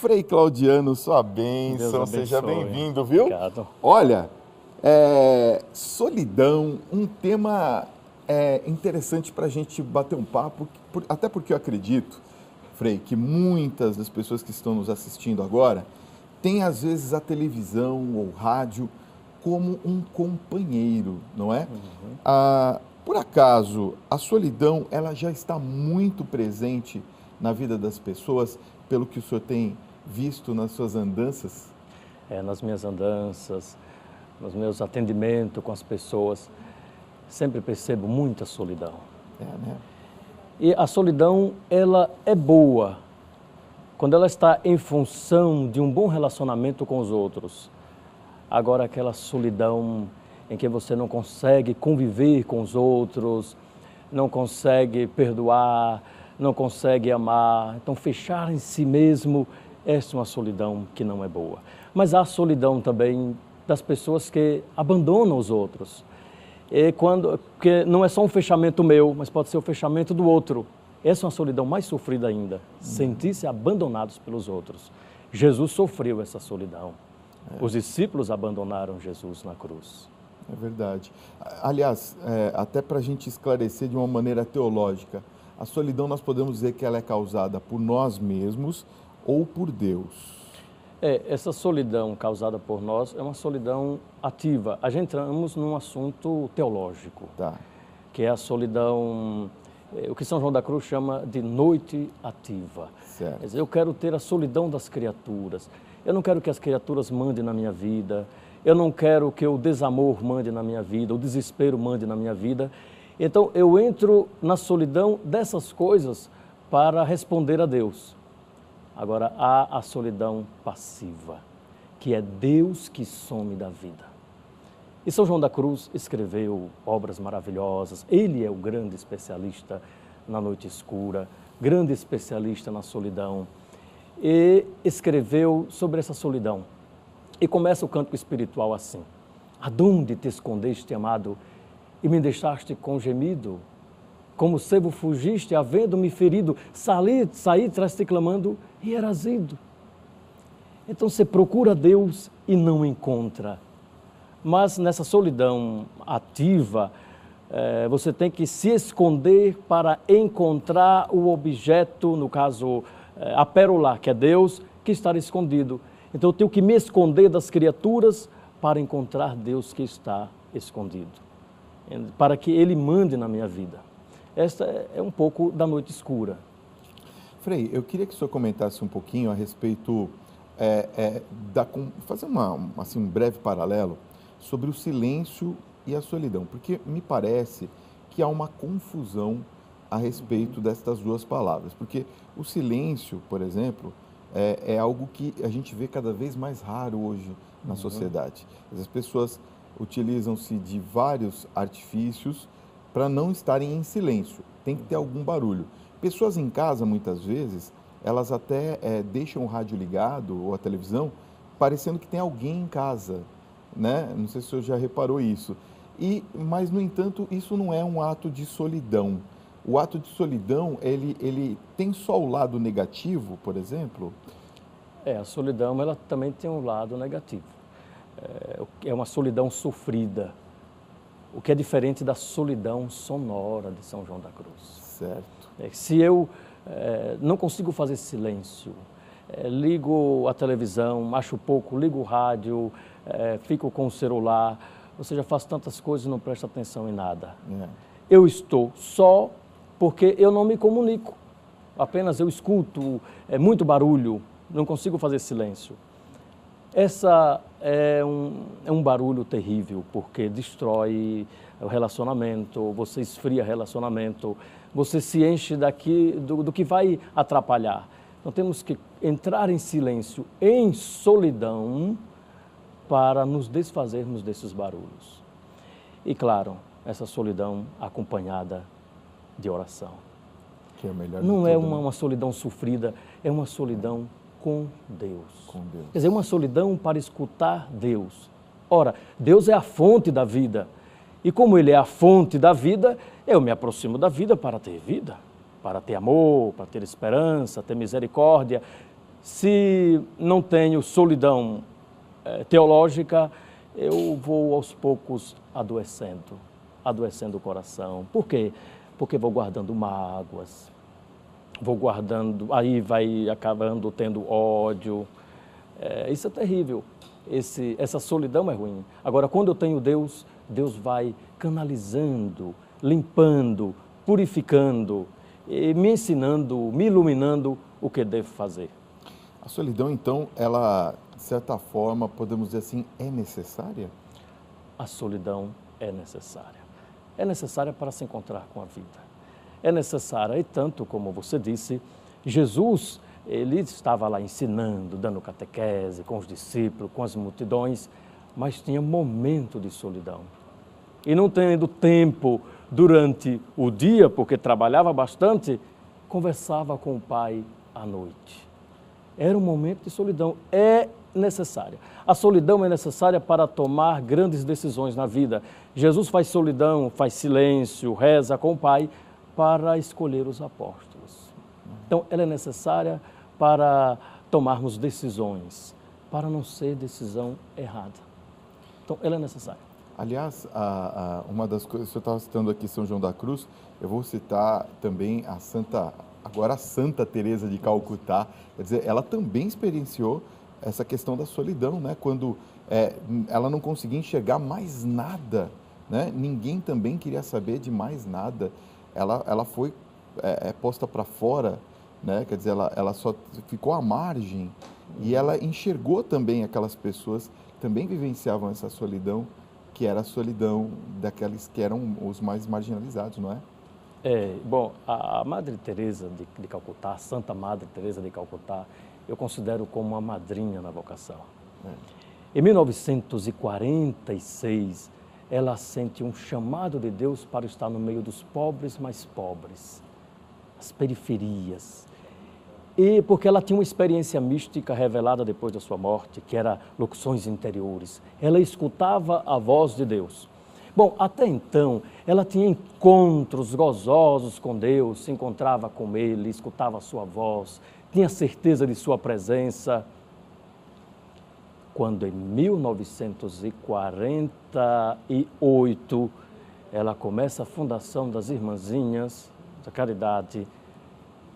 Frei Claudiano, sua Deus bênção, abençoe. seja bem-vindo, viu? Obrigado. Olha, solidão, um tema interessante para a gente bater um papo, até porque eu acredito, Frei, que muitas das pessoas que estão nos assistindo agora têm às vezes a televisão ou rádio como um companheiro, não é? Por acaso, a solidão ela já está muito presente na vida das pessoas, pelo que o senhor tem visto nas suas andanças? Nas minhas andanças, nos meus atendimentos com as pessoas, sempre percebo muita solidão. Né? E a solidão, ela é boa quando ela está em função de um bom relacionamento com os outros. Agora, aquela solidão em que você não consegue conviver com os outros, não consegue perdoar, não consegue amar, então fechar em si mesmo, essa é uma solidão que não é boa. Mas há a solidão também das pessoas que abandonam os outros. Porque não é só um fechamento meu, mas pode ser o fechamento do outro. Essa é uma solidão mais sofrida ainda, sentir-se abandonados pelos outros. Jesus sofreu essa solidão. Os discípulos abandonaram Jesus na cruz. É verdade. Aliás, até para a gente esclarecer de uma maneira teológica, a solidão nós podemos dizer que ela é causada por nós mesmos ou por Deus. Essa solidão causada por nós é uma solidão ativa. A gente entramos num assunto teológico, que é a solidão, o que São João da Cruz chama de noite ativa. Certo. Quer dizer, eu quero ter a solidão das criaturas. Eu não quero que as criaturas mandem na minha vida. Eu não quero que o desamor mande na minha vida, o desespero mande na minha vida. Então, eu entro na solidão dessas coisas para responder a Deus. Agora, há a solidão passiva, que é Deus que some da vida. E São João da Cruz escreveu obras maravilhosas. Ele é o grande especialista na noite escura, grande especialista na solidão. E escreveu sobre essa solidão. E começa o cântico espiritual assim: Adonde te escondeste, amado, e me deixaste com gemido? Como sebo fugiste, havendo-me ferido, saí tras te clamando e eras ido. Então você procura Deus e não encontra. Mas nessa solidão ativa, você tem que se esconder para encontrar o objeto, no caso, a pérola, que é Deus, que está escondido. Então eu tenho que me esconder das criaturas para encontrar Deus que está escondido, para que Ele mande na minha vida. Esta é um pouco da noite escura. Frei, eu queria que o senhor comentasse um pouquinho a respeito, fazer um breve paralelo sobre o silêncio e a solidão, porque me parece que há uma confusão a respeito destas duas palavras, porque o silêncio, por exemplo, é algo que a gente vê cada vez mais raro hoje na sociedade. As pessoas utilizam-se de vários artifícios para não estarem em silêncio, tem que ter algum barulho. Pessoas em casa, muitas vezes, elas até deixam o rádio ligado ou a televisão, parecendo que tem alguém em casa, né? Não sei se o senhor já reparou isso. Mas, no entanto, isso não é um ato de solidão. O ato de solidão, ele tem só o lado negativo, por exemplo? A solidão ela também tem um lado negativo. É uma solidão sofrida, o que é diferente da solidão sonora de São João da Cruz. Certo. Se eu não consigo fazer silêncio, ligo a televisão, acho pouco, ligo o rádio, fico com o celular, ou seja, faço tantas coisas e não presto atenção em nada. Eu estou só porque eu não me comunico, apenas eu escuto muito barulho, não consigo fazer silêncio. Essa é um barulho terrível, porque destrói o relacionamento, você esfria relacionamento, você se enche do que vai atrapalhar. Então temos que entrar em silêncio, em solidão, para nos desfazermos desses barulhos. E claro, essa solidão acompanhada de oração. Que é melhor não é uma solidão sofrida, é uma solidão com Deus. Quer dizer, uma solidão para escutar Deus. Ora, Deus é a fonte da vida. E como Ele é a fonte da vida, eu me aproximo da vida, para ter amor, para ter esperança, ter misericórdia. Se não tenho solidão teológica, eu vou aos poucos adoecendo o coração. Por quê? Porque vou guardando mágoas, vou guardando, aí vai acabando tendo ódio. Isso é terrível. Essa solidão é ruim. Agora, quando eu tenho Deus, Deus vai canalizando, limpando, purificando, e me ensinando, me iluminando o que devo fazer. A solidão, então, ela, de certa forma, podemos dizer assim, é necessária? A solidão é necessária. É necessária para se encontrar com a vida. É necessária, e tanto como você disse, Jesus, ele estava lá ensinando, dando catequese com os discípulos, com as multidões, mas tinha momento de solidão. E não tendo tempo durante o dia, porque trabalhava bastante, conversava com o Pai à noite. Era um momento de solidão. É necessária. A solidão é necessária para tomar grandes decisões na vida. Jesus faz solidão, faz silêncio, reza com o Pai para escolher os apóstolos. Então, ela é necessária para tomarmos decisões, para não ser decisão errada. Então, ela é necessária. Aliás, uma das coisas, você estava citando aqui São João da Cruz, eu vou citar também a Santa Teresa de Calcutá. Quer dizer, ela também experienciou essa questão da solidão, né? Quando ela não conseguia enxergar mais nada, né? Ninguém também queria saber de mais nada. Ela foi posta para fora, né? Quer dizer, ela só ficou à margem e ela enxergou também aquelas pessoas que também vivenciavam essa solidão, que era a solidão daqueles que eram os mais marginalizados, não é? Bom, a Madre Teresa de Calcutá, a Santa Madre Teresa de Calcutá, eu considero como uma madrinha na vocação. Em 1946, ela sente um chamado de Deus para estar no meio dos pobres mais pobres, as periferias. E porque ela tinha uma experiência mística revelada depois da sua morte, que era locuções interiores. Ela escutava a voz de Deus. Bom, até então, ela tinha encontros gozosos com Deus, se encontrava com Ele, escutava a sua voz, tinha certeza de sua presença. Quando em 1948, ela começa a fundação das Irmãzinhas da Caridade,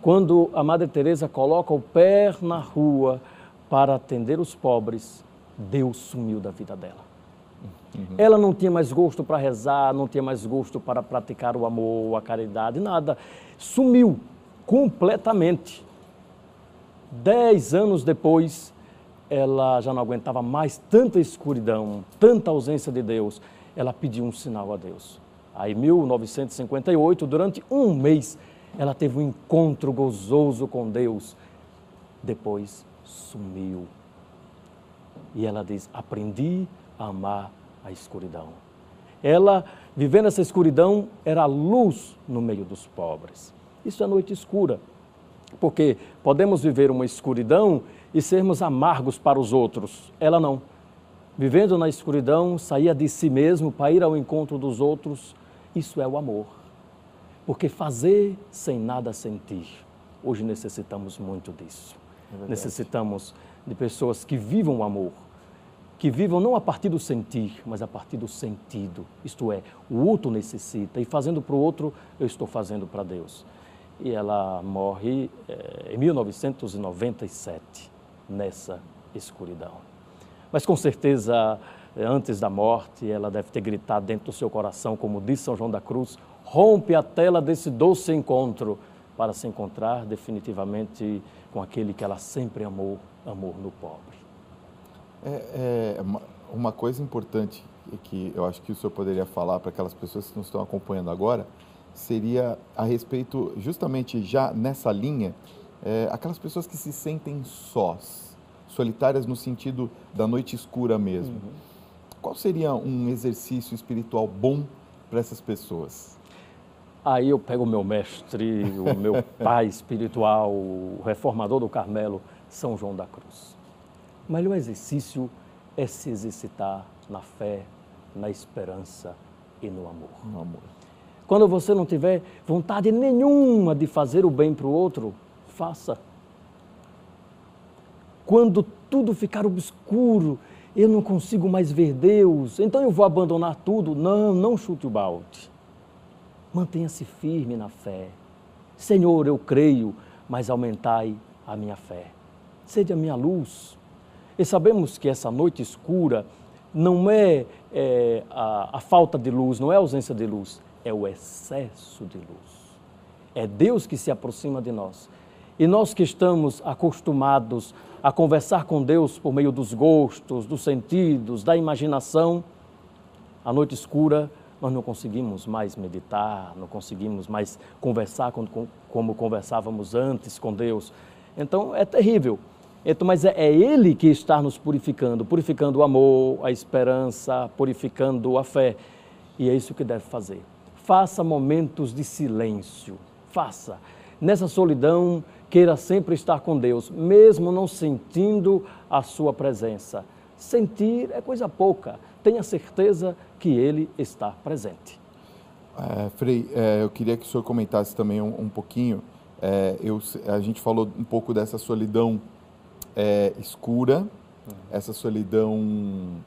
quando a Madre Teresa coloca o pé na rua para atender os pobres, Deus sumiu da vida dela. Ela não tinha mais gosto para rezar, não tinha mais gosto para praticar o amor, a caridade, nada. Sumiu completamente. 10 anos depois, ela já não aguentava mais tanta escuridão, tanta ausência de Deus. Ela pediu um sinal a Deus. Aí, em 1958, durante um mês, ela teve um encontro gozoso com Deus. Depois, sumiu. E ela diz, aprendi a amar a escuridão. Ela, vivendo essa escuridão, era a luz no meio dos pobres. Isso é noite escura, porque podemos viver uma escuridão e sermos amargos para os outros. Ela não. Vivendo na escuridão, saía de si mesmo para ir ao encontro dos outros. Isso é o amor. Porque fazer sem nada sentir. Hoje necessitamos muito disso. Necessitamos de pessoas que vivam o amor, que vivam não a partir do sentir, mas a partir do sentido. Isto é, o outro necessita e fazendo para o outro, eu estou fazendo para Deus. E ela morre em 1997, nessa escuridão. Mas com certeza, antes da morte, ela deve ter gritado dentro do seu coração, como disse São João da Cruz, rompe a tela desse doce encontro para se encontrar definitivamente com aquele que ela sempre amou, amor no pobre. Uma coisa importante que eu acho que o senhor poderia falar para aquelas pessoas que nos estão acompanhando agora, seria a respeito, justamente já nessa linha, aquelas pessoas que se sentem sós, solitárias no sentido da noite escura mesmo. Qual seria um exercício espiritual bom para essas pessoas? Aí eu pego o meu mestre, o meu pai espiritual, o reformador do Carmelo, São João da Cruz. O melhor exercício é se exercitar na fé, na esperança e no amor. No amor. Quando você não tiver vontade nenhuma de fazer o bem para o outro, faça. quando tudo ficar obscuro, eu não consigo mais ver Deus, então eu vou abandonar tudo. Não, não chute o balde. Mantenha-se firme na fé. Senhor, eu creio, mas aumentai a minha fé. Sede a minha luz. E sabemos que essa noite escura não é, a falta de luz, não é a ausência de luz, é o excesso de luz. É Deus que se aproxima de nós. E nós que estamos acostumados a conversar com Deus por meio dos gostos, dos sentidos, da imaginação, a noite escura nós não conseguimos mais meditar, não conseguimos mais conversar como conversávamos antes com Deus. Então é terrível. Então, mas é Ele que está nos purificando, purificando o amor, a esperança, purificando a fé. E é isso que deve fazer. Faça momentos de silêncio, faça. Nessa solidão, queira sempre estar com Deus, mesmo não sentindo a sua presença. Sentir é coisa pouca, tenha certeza que Ele está presente. Frei, eu queria que o senhor comentasse também um pouquinho, a gente falou um pouco dessa solidão escura, essa solidão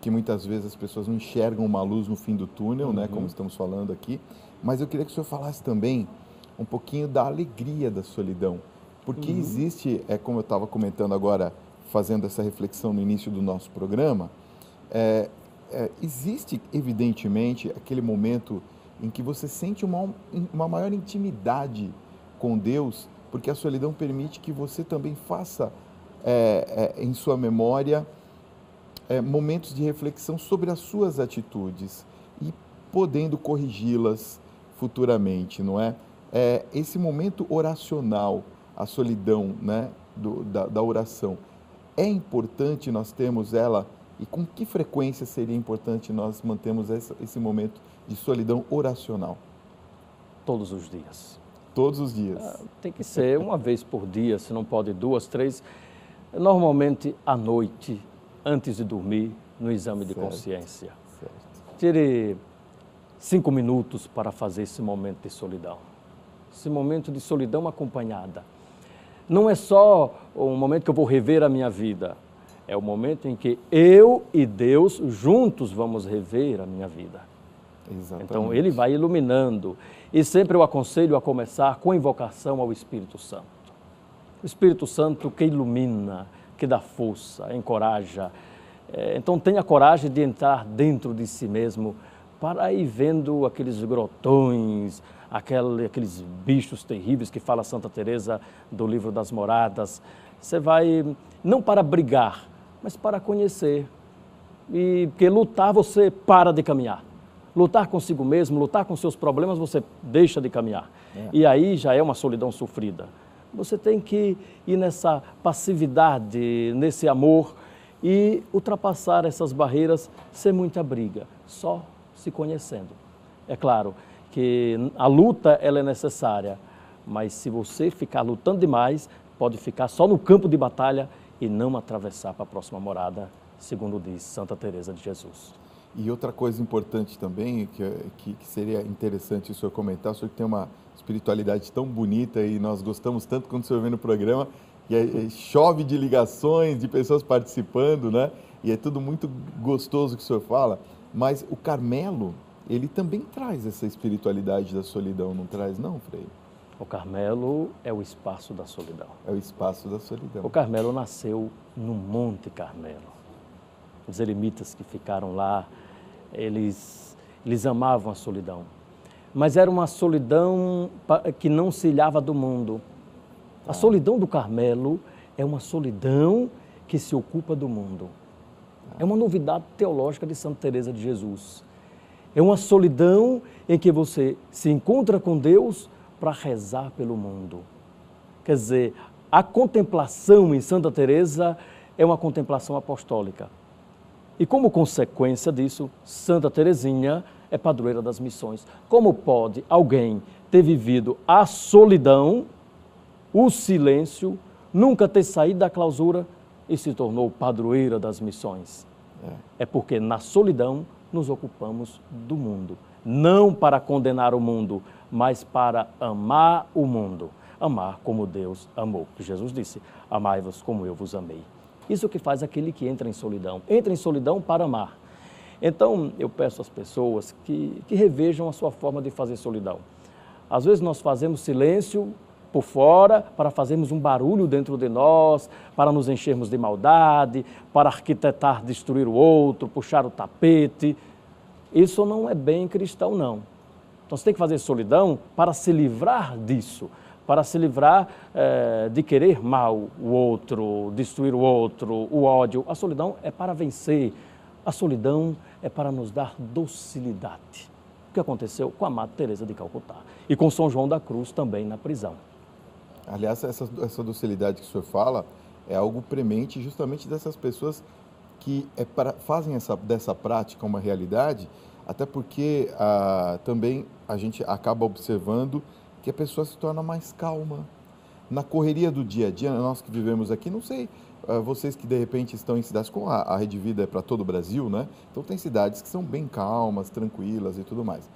que muitas vezes as pessoas não enxergam uma luz no fim do túnel, né, como estamos falando aqui, mas eu queria que o senhor falasse também um pouquinho da alegria da solidão, porque existe, como eu estava comentando agora, fazendo essa reflexão no início do nosso programa, existe evidentemente aquele momento em que você sente uma maior intimidade com Deus, porque a solidão permite que você também faça em sua memória momentos de reflexão sobre as suas atitudes e podendo corrigi-las futuramente, não é? Esse momento oracional, a solidão, né, da oração, é importante nós termos ela, e com que frequência seria importante nós mantermos esse momento de solidão oracional? Todos os dias. Todos os dias? Tem que ser uma vez por dia, se não pode 2, 3. Normalmente à noite, antes de dormir, no exame de consciência. Tire 5 minutos para fazer esse momento de solidão. Esse momento de solidão acompanhada. Não é só um momento que eu vou rever a minha vida, é o momento em que eu e Deus juntos vamos rever a minha vida. Exatamente. Então Ele vai iluminando. E sempre eu aconselho a começar com invocação ao Espírito Santo. O Espírito Santo que ilumina, que dá força, encoraja. Então tenha coragem de entrar dentro de si mesmo para ir vendo aqueles grotões, aqueles bichos terríveis que fala Santa Teresa do Livro das Moradas. Você vai, não para brigar, mas para conhecer. E porque lutar você para de caminhar. Lutar consigo mesmo, lutar com seus problemas, você deixa de caminhar. E aí já é uma solidão sofrida. Você tem que ir nessa passividade, nesse amor e ultrapassar essas barreiras sem muita briga, só se conhecendo. É claro que a luta ela é necessária, mas se você ficar lutando demais, pode ficar só no campo de batalha e não atravessar para a próxima morada, segundo diz Santa Teresa de Jesus. E outra coisa importante também, que seria interessante o senhor comentar, o senhor que tem uma espiritualidade tão bonita e nós gostamos tanto quando o senhor vem no programa, e chove de ligações, de pessoas participando, né? E é tudo muito gostoso que o senhor fala, mas o Carmelo, ele também traz essa espiritualidade da solidão, não traz não, Frei? O Carmelo é o espaço da solidão. É o espaço da solidão. O Carmelo nasceu no Monte Carmelo. Os eremitas que ficaram lá, eles amavam a solidão. Mas era uma solidão que não se ilhava do mundo. A solidão do Carmelo é uma solidão que se ocupa do mundo. É uma novidade teológica de Santa Teresa de Jesus. É uma solidão em que você se encontra com Deus para rezar pelo mundo. Quer dizer, a contemplação em Santa Teresa é uma contemplação apostólica. E como consequência disso, Santa Teresinha é padroeira das missões. Como pode alguém ter vivido a solidão, o silêncio, nunca ter saído da clausura e se tornou padroeira das missões? É porque na solidão nos ocupamos do mundo. Não para condenar o mundo, mas para amar o mundo. amar como Deus amou. Jesus disse, amai-vos como eu vos amei. Isso que faz aquele que entra em solidão para amar. Então, eu peço às pessoas que revejam a sua forma de fazer solidão. Às vezes nós fazemos silêncio por fora, para fazermos um barulho dentro de nós, para nos enchermos de maldade, para arquitetar, destruir o outro, puxar o tapete. Isso não é bem cristão, não. Então você tem que fazer solidão para se livrar disso, para se livrar de querer mal o outro, destruir o outro, o ódio. A solidão é para vencer, a solidão é para nos dar docilidade. O que aconteceu com a amada Teresa de Calcutá e com São João da Cruz também na prisão. Aliás, essa docilidade que o senhor fala é algo premente justamente dessas pessoas que fazem dessa prática uma realidade, até porque também a gente acaba observando que a pessoa se torna mais calma. Na correria do dia a dia, nós que vivemos aqui, não sei, vocês que de repente estão em cidades, como a Rede Vida é para todo o Brasil, né? Então tem cidades que são bem calmas, tranquilas e tudo mais.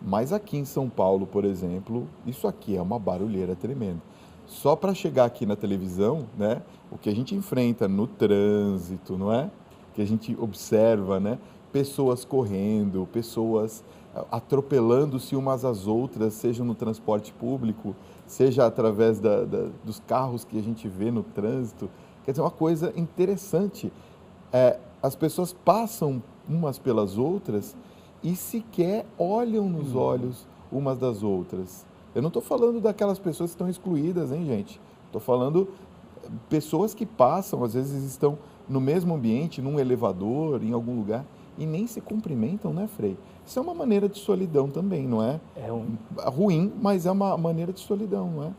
Mas aqui em São Paulo, por exemplo, isso aqui é uma barulheira tremenda. Só para chegar aqui na televisão, né, o que a gente enfrenta no trânsito, não é? Que a gente observa, né? Pessoas correndo, pessoas atropelando-se umas às outras, seja no transporte público, seja através dos carros que a gente vê no trânsito. Quer dizer, uma coisa interessante, as pessoas passam umas pelas outras e sequer olham nos olhos umas das outras. Eu não estou falando daquelas pessoas que estão excluídas, hein, gente? Estou falando pessoas que passam, às vezes estão no mesmo ambiente, num elevador, em algum lugar, e nem se cumprimentam, né, Frei? Isso é uma maneira de solidão também, não é? Ruim, mas é uma maneira de solidão, não é?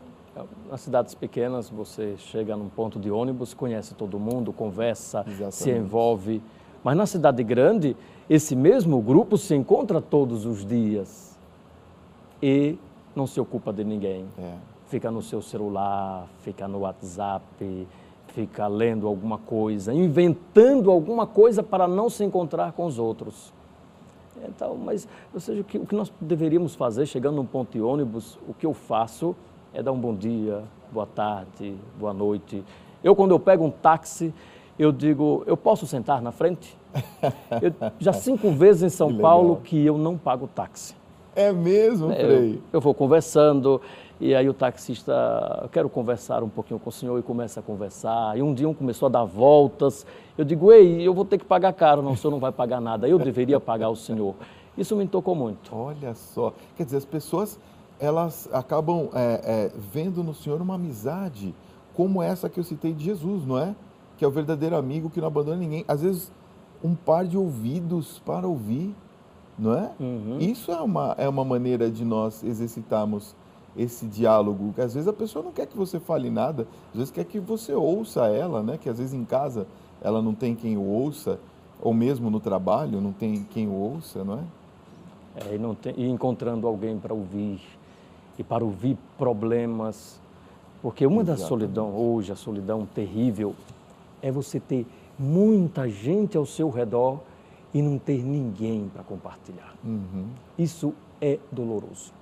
Nas cidades pequenas, você chega num ponto de ônibus, conhece todo mundo, conversa, Exatamente. Se envolve. Mas na cidade grande, esse mesmo grupo se encontra todos os dias e não se ocupa de ninguém. Fica no seu celular, fica no WhatsApp, fica lendo alguma coisa, inventando alguma coisa para não se encontrar com os outros. Então, mas, ou seja, o que nós deveríamos fazer, chegando num ponto de ônibus, o que eu faço é dar um bom dia, boa tarde, boa noite. Quando eu pego um táxi, eu digo, eu posso sentar na frente? Já 5 vezes em São Paulo que eu não pago táxi. É mesmo, Frei? Eu vou conversando e aí o taxista, eu quero conversar um pouquinho com o senhor, e começa a conversar. E um dia começou a dar voltas. Eu digo, ei, eu vou ter que pagar caro. Não, o senhor não vai pagar nada. Eu deveria pagar o senhor. Isso me tocou muito. Olha só. Quer dizer, as pessoas, elas acabam vendo no senhor uma amizade como essa que eu citei de Jesus, não é? Que é o verdadeiro amigo que não abandona ninguém. Às vezes, um par de ouvidos para ouvir, não é? Isso é uma maneira de nós exercitarmos esse diálogo. Às vezes a pessoa não quer que você fale nada, às vezes quer que você ouça ela, né? Que às vezes em casa ela não tem quem o ouça, ou mesmo no trabalho não tem quem o ouça, não é? E encontrando alguém para ouvir, e para ouvir problemas. Porque uma das solidão hoje, a solidão terrível, é você ter muita gente ao seu redor e não ter ninguém para compartilhar. Isso é doloroso.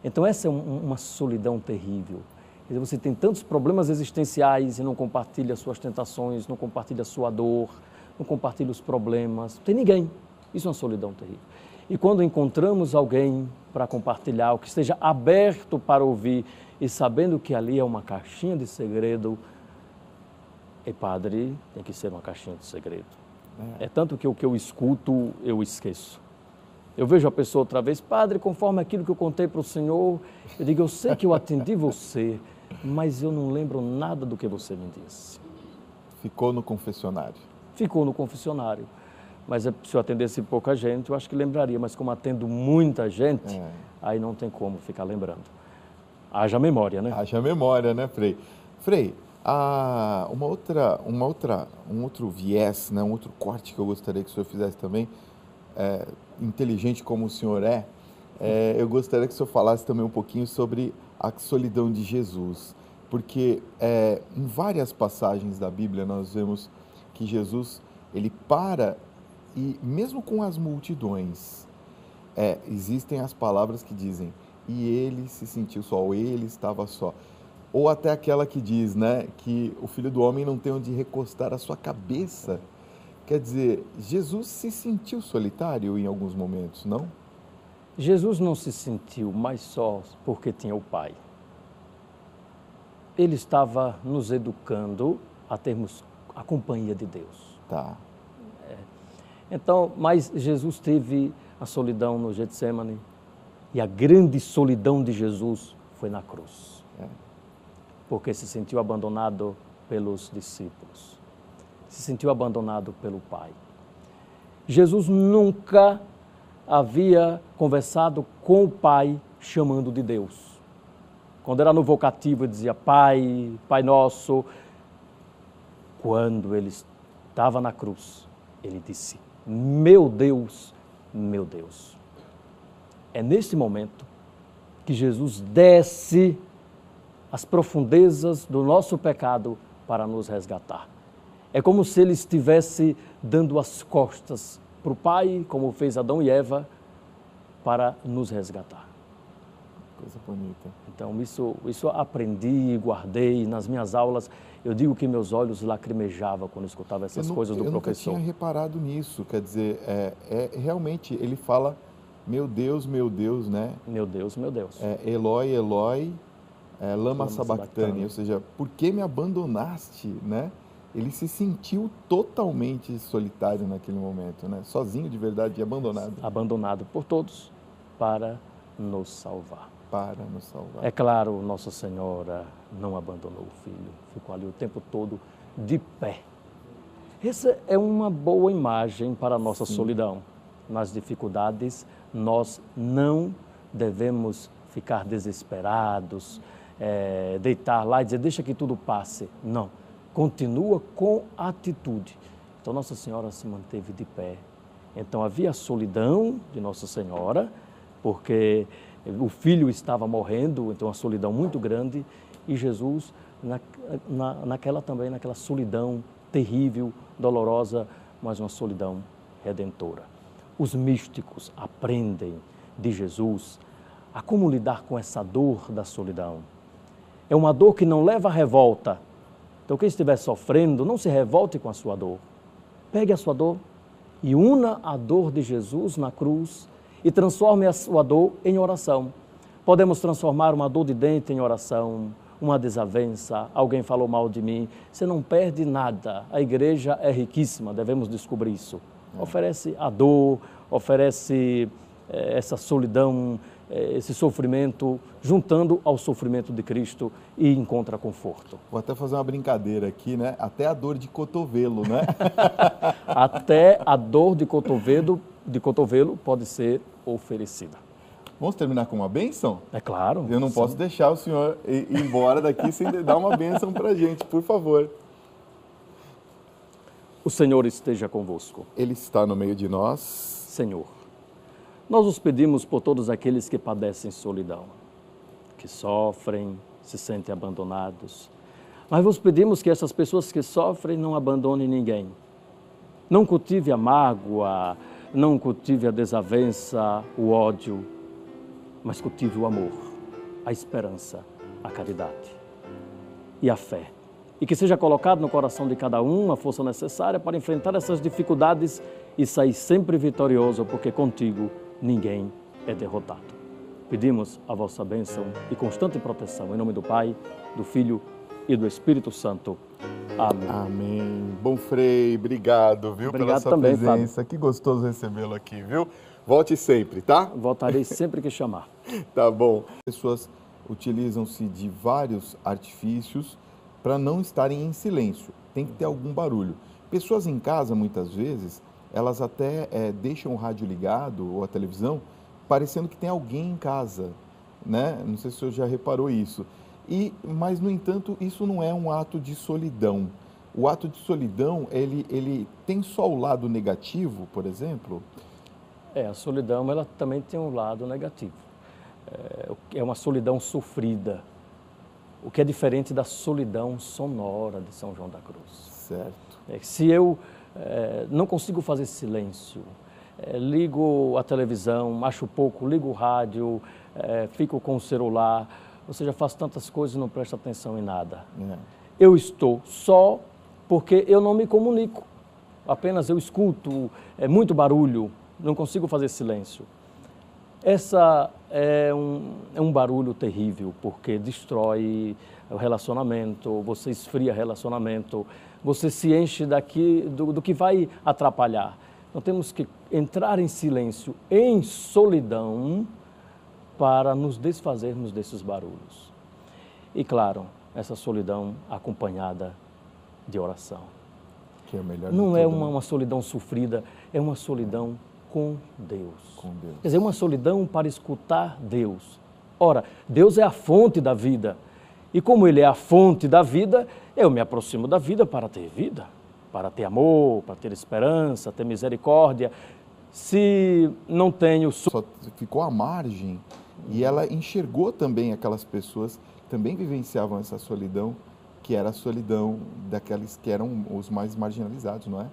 Então essa é uma solidão terrível. Quer dizer, você tem tantos problemas existenciais e não compartilha suas tentações, não compartilha sua dor, não compartilha os problemas, não tem ninguém. Isso é uma solidão terrível. E quando encontramos alguém para compartilhar, o que esteja aberto para ouvir e sabendo que ali é uma caixinha de segredo, padre, tem que ser uma caixinha de segredo. É tanto que o que eu escuto, eu esqueço. Eu vejo a pessoa outra vez, padre, conforme aquilo que eu contei para o senhor, eu digo, eu sei que eu atendi você, mas eu não lembro nada do que você me disse. Ficou no confessionário. Ficou no confessionário. Mas se eu atendesse pouca gente, eu acho que lembraria, mas como atendo muita gente, aí não tem como ficar lembrando. Haja memória, né? Haja memória, né, Frei? Frei, um outro viés, né, um outro corte que eu gostaria que o senhor fizesse também, inteligente como o senhor eu gostaria que o senhor falasse também um pouquinho sobre a solidão de Jesus, porque em várias passagens da Bíblia nós vemos que Jesus, ele para e mesmo com as multidões, existem as palavras que dizem, e ele se sentiu só, ou ele estava só. Ou até aquela que diz, né, que o Filho do Homem não tem onde recostar a sua cabeça. Quer dizer, Jesus se sentiu solitário em alguns momentos, não? Jesus não se sentiu mais só porque tinha o Pai. Ele estava nos educando a termos a companhia de Deus. Tá. Então, mas Jesus teve a solidão no Getsemane e a grande solidão de Jesus foi na cruz. Porque se sentiu abandonado pelos discípulos, se sentiu abandonado pelo Pai. Jesus nunca havia conversado com o Pai chamando de Deus. Quando era no vocativo, ele dizia Pai, Pai Nosso. Quando ele estava na cruz, ele disse, meu Deus, meu Deus. É nesse momento que Jesus desce as profundezas do nosso pecado para nos resgatar. É como se ele estivesse dando as costas para o Pai, como fez Adão e Eva, para nos resgatar. Coisa bonita. Então, isso aprendi e guardei nas minhas aulas. Eu digo que meus olhos lacrimejavam quando escutava essas coisas do professor. Eu nunca tinha reparado nisso. Quer dizer, realmente, ele fala, meu Deus, né? Meu Deus, meu Deus. Eloi, Eloi, lama sabachthani. Ou seja, por que me abandonaste, né? Ele se sentiu totalmente solitário naquele momento, né? Sozinho de verdade e abandonado. Abandonado por todos para nos salvar. Para nos salvar. É claro, Nossa Senhora não abandonou o Filho, ficou ali o tempo todo de pé. Essa é uma boa imagem para a nossa solidão. Nas dificuldades, nós não devemos ficar desesperados, deitar lá e dizer, deixa que tudo passe. Não, continua com atitude. Então, Nossa Senhora se manteve de pé. Então, havia a solidão de Nossa Senhora, porque o filho estava morrendo, então uma solidão muito grande, e Jesus naquela solidão terrível, dolorosa, mas uma solidão redentora. Os místicos aprendem de Jesus a como lidar com essa dor da solidão. É uma dor que não leva à revolta. Então, quem estiver sofrendo, não se revolte com a sua dor. Pegue a sua dor e una a dor de Jesus na cruz e transforme a sua dor em oração. Podemos transformar uma dor de dente em oração, uma desavença, alguém falou mal de mim. Você não perde nada. A igreja é riquíssima, devemos descobrir isso. Oferece a dor, oferece essa solidão, esse sofrimento, juntando ao sofrimento de Cristo e encontra conforto. Vou até fazer uma brincadeira aqui, né? Até a dor de cotovelo, né? Até a dor de cotovelo pode ser oferecida. Vamos terminar com uma bênção? É claro. Eu não posso deixar o senhor ir embora daqui sem dar uma bênção para a gente, por favor. O Senhor esteja convosco. Ele está no meio de nós. Senhor, nós os pedimos por todos aqueles que padecem solidão, que sofrem, se sentem abandonados. Mas vos pedimos que essas pessoas que sofrem não abandonem ninguém. Não cultive a mágoa, não cultive a desavença, o ódio, mas cultive o amor, a esperança, a caridade e a fé. E que seja colocado no coração de cada um a força necessária para enfrentar essas dificuldades e sair sempre vitorioso, porque contigo ninguém é derrotado. Pedimos a vossa bênção e constante proteção, em nome do Pai, do Filho e do Espírito Santo. Amém. Amém. Bom Frei, obrigado, viu, Obrigado pela sua também, presença. Fábio. Que gostoso recebê-lo aqui, viu? Volte sempre, tá? Voltarei sempre que chamar. Tá bom. As pessoas utilizam-se de vários artifícios para não estarem em silêncio. Tem que ter algum barulho. Pessoas em casa, muitas vezes, elas até deixam o rádio ligado ou a televisão, parecendo que tem alguém em casa, né? Não sei se o senhor já reparou isso. Mas, no entanto, isso não é um ato de solidão. O ato de solidão, ele tem só o lado negativo, por exemplo? A solidão, ela também tem um lado negativo. É uma solidão sofrida, o que é diferente da solidão sonora de São João da Cruz. Certo. Se eu não consigo fazer silêncio, ligo a televisão, acho pouco, ligo o rádio, fico com o celular, ou seja, faço tantas coisas e não presto atenção em nada. Eu estou só porque eu não me comunico, apenas eu escuto, muito barulho, não consigo fazer silêncio. Essa é um barulho terrível, porque destrói o relacionamento, você esfria relacionamento, você se enche do que vai atrapalhar. Então temos que entrar em silêncio, em solidão, para nos desfazermos desses barulhos. E claro, essa solidão acompanhada de oração. Que é o melhor Não de é tudo, né? uma solidão sofrida, é uma solidão com Deus. Com Deus. Quer dizer, uma solidão para escutar Deus. Ora, Deus é a fonte da vida. E como Ele é a fonte da vida, eu me aproximo da vida para ter vida, para ter amor, para ter esperança, ter misericórdia. Se não tenho... Só ficou à margem e ela enxergou também aquelas pessoas que também vivenciavam essa solidão, que era a solidão daqueles que eram os mais marginalizados, não é?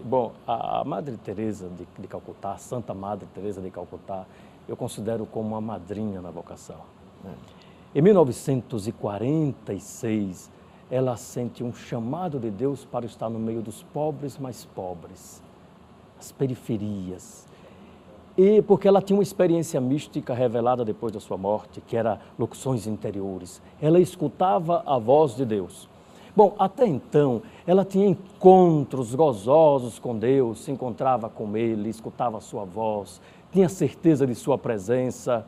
Bom, a Madre Teresa de Calcutá, a Santa Madre Teresa de Calcutá, eu considero como uma madrinha na vocação. Em 1946, ela sente um chamado de Deus para estar no meio dos pobres mais pobres, as periferias. E porque ela tinha uma experiência mística revelada depois da sua morte, que era locuções interiores. Ela escutava a voz de Deus. Bom, até então, ela tinha encontros gozosos com Deus, se encontrava com Ele, escutava a sua voz, tinha certeza de sua presença.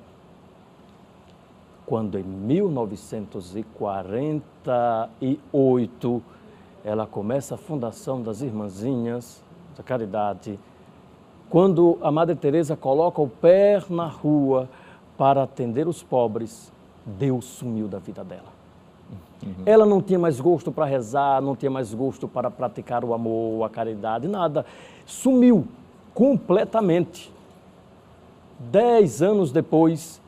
Quando em 1948, ela começa a fundação das Irmãzinhas da Caridade, quando a Madre Teresa coloca o pé na rua para atender os pobres, Deus sumiu da vida dela. Ela não tinha mais gosto para rezar, não tinha mais gosto para praticar o amor, a caridade, nada. Sumiu completamente. 10 anos depois,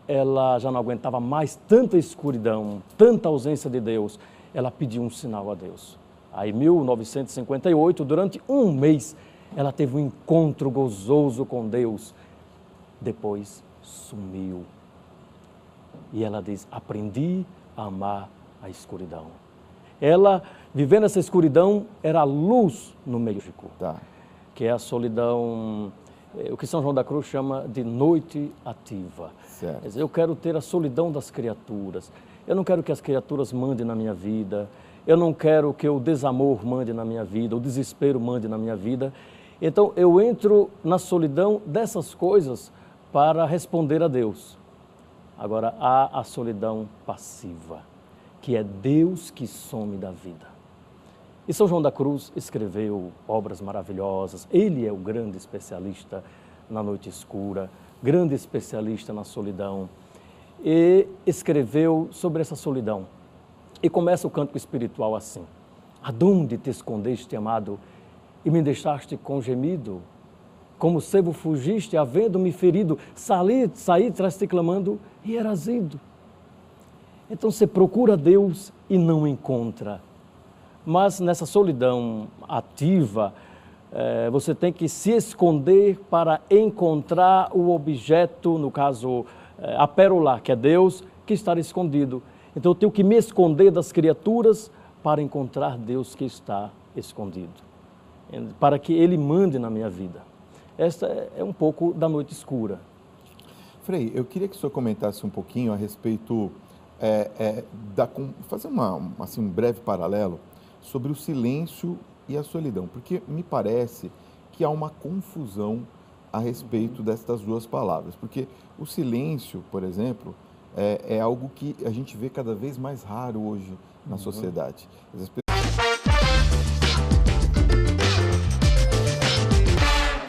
ela já não aguentava mais tanta escuridão, tanta ausência de Deus. Ela pediu um sinal a Deus. Aí, em 1958, durante um mês, ela teve um encontro gozoso com Deus. Depois, sumiu. E ela diz, aprendi a amar a escuridão. Ela, vivendo essa escuridão, era a luz no meio de que é a solidão, o que São João da Cruz chama de noite ativa. Certo. Quer dizer, eu quero ter a solidão das criaturas. Eu não quero que as criaturas mandem na minha vida. Eu não quero que o desamor mande na minha vida, o desespero mande na minha vida. Então, eu entro na solidão dessas coisas para responder a Deus. Agora, há a solidão passiva, que é Deus que some da vida. E São João da Cruz escreveu obras maravilhosas. Ele é o grande especialista na noite escura, grande especialista na solidão. E escreveu sobre essa solidão. E começa o cântico espiritual assim. Adonde te escondeste, amado, e me deixaste com gemido? Como sebo fugiste, havendo-me ferido, saí traz-te clamando e eras ido. Então você procura Deus e não encontra. Mas nessa solidão ativa, você tem que se esconder para encontrar o objeto, no caso, a pérola, que é Deus, que está escondido. Então eu tenho que me esconder das criaturas para encontrar Deus que está escondido, para que Ele mande na minha vida. Esta é um pouco da noite escura. Frei, eu queria que o senhor comentasse um pouquinho a respeito, fazer um breve paralelo sobre o silêncio e a solidão, porque me parece que há uma confusão a respeito destas duas palavras, porque o silêncio, por exemplo, é algo que a gente vê cada vez mais raro hoje na sociedade.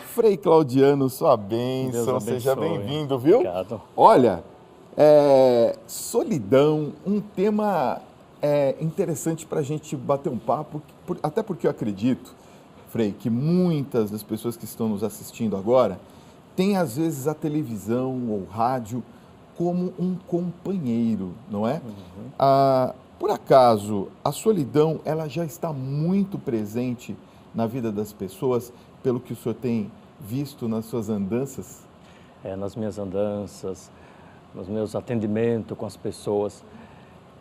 Frei Claudiano, sua bênção, seja bem-vindo, viu? Obrigado. Olha, solidão, um tema interessante para a gente bater um papo, até porque eu acredito, Frei, que muitas das pessoas que estão nos assistindo agora têm às vezes a televisão ou o rádio como um companheiro, não é? Por acaso, a solidão ela já está muito presente na vida das pessoas, pelo que o senhor tem visto nas suas andanças? Nas minhas andanças, nos meus atendimentos com as pessoas,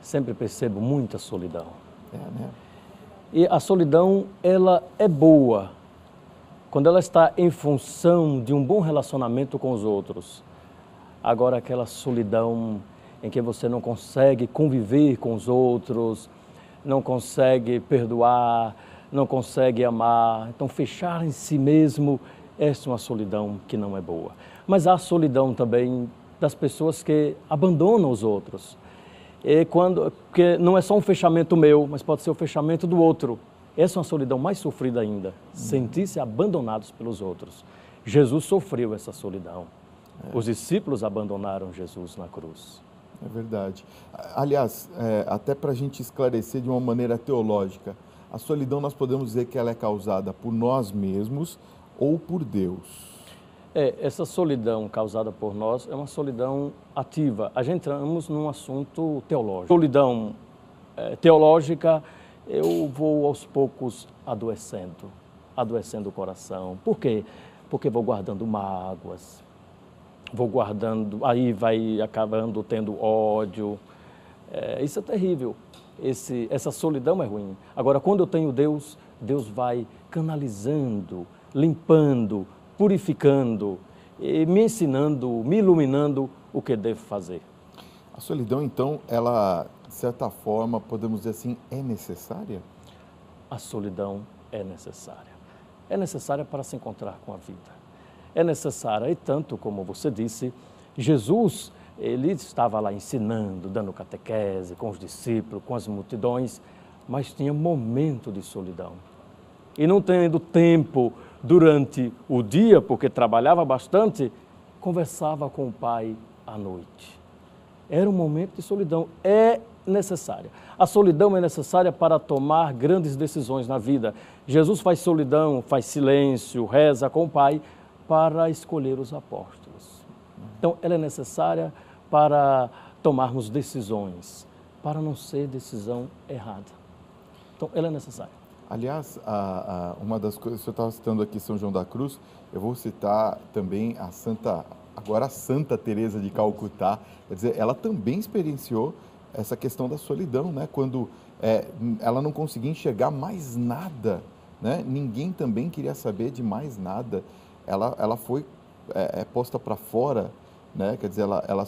sempre percebo muita solidão. Né? E a solidão, ela é boa quando ela está em função de um bom relacionamento com os outros. Agora, aquela solidão em que você não consegue conviver com os outros, não consegue perdoar, não consegue amar, então fechar em si mesmo, essa é uma solidão que não é boa. Mas há a solidão também das pessoas que abandonam os outros. Porque não é só um fechamento meu, mas pode ser o fechamento do outro. Essa é uma solidão mais sofrida ainda, sentir-se abandonados pelos outros. Jesus sofreu essa solidão. Os discípulos abandonaram Jesus na cruz. É verdade. Aliás, até para a gente esclarecer de uma maneira teológica, a solidão nós podemos dizer que ela é causada por nós mesmos ou por Deus? Essa solidão causada por nós é uma solidão ativa. A gente entramos num assunto teológico. Solidão teológica, eu vou aos poucos adoecendo o coração. Por quê? Porque vou guardando mágoas, vou guardando, aí vai acabando tendo ódio. Isso é terrível. Essa solidão é ruim. Agora, quando eu tenho Deus, Deus vai canalizando, limpando, purificando, e me ensinando, me iluminando o que devo fazer. A solidão, então, ela, de certa forma, podemos dizer assim, é necessária? A solidão é necessária. É necessária para se encontrar com a vida. É necessária, e tanto como você disse, Jesus, ele estava lá ensinando, dando catequese com os discípulos, com as multidões, mas tinha momento de solidão. E não tendo tempo durante o dia, porque trabalhava bastante, conversava com o Pai à noite. Era um momento de solidão, é necessária. A solidão é necessária para tomar grandes decisões na vida. Jesus faz solidão, faz silêncio, reza com o Pai para escolher os apóstolos. Então, ela é necessária para tomarmos decisões, para não ser decisão errada. Então, ela é necessária. Aliás, uma das coisas, o senhor estava citando aqui São João da Cruz, eu vou citar também a Santa Teresa de Calcutá. Quer dizer, ela também experienciou essa questão da solidão, né? Quando ela não conseguia enxergar mais nada, né? Ninguém também queria saber de mais nada. Ela foi posta para fora, né? Quer dizer, ela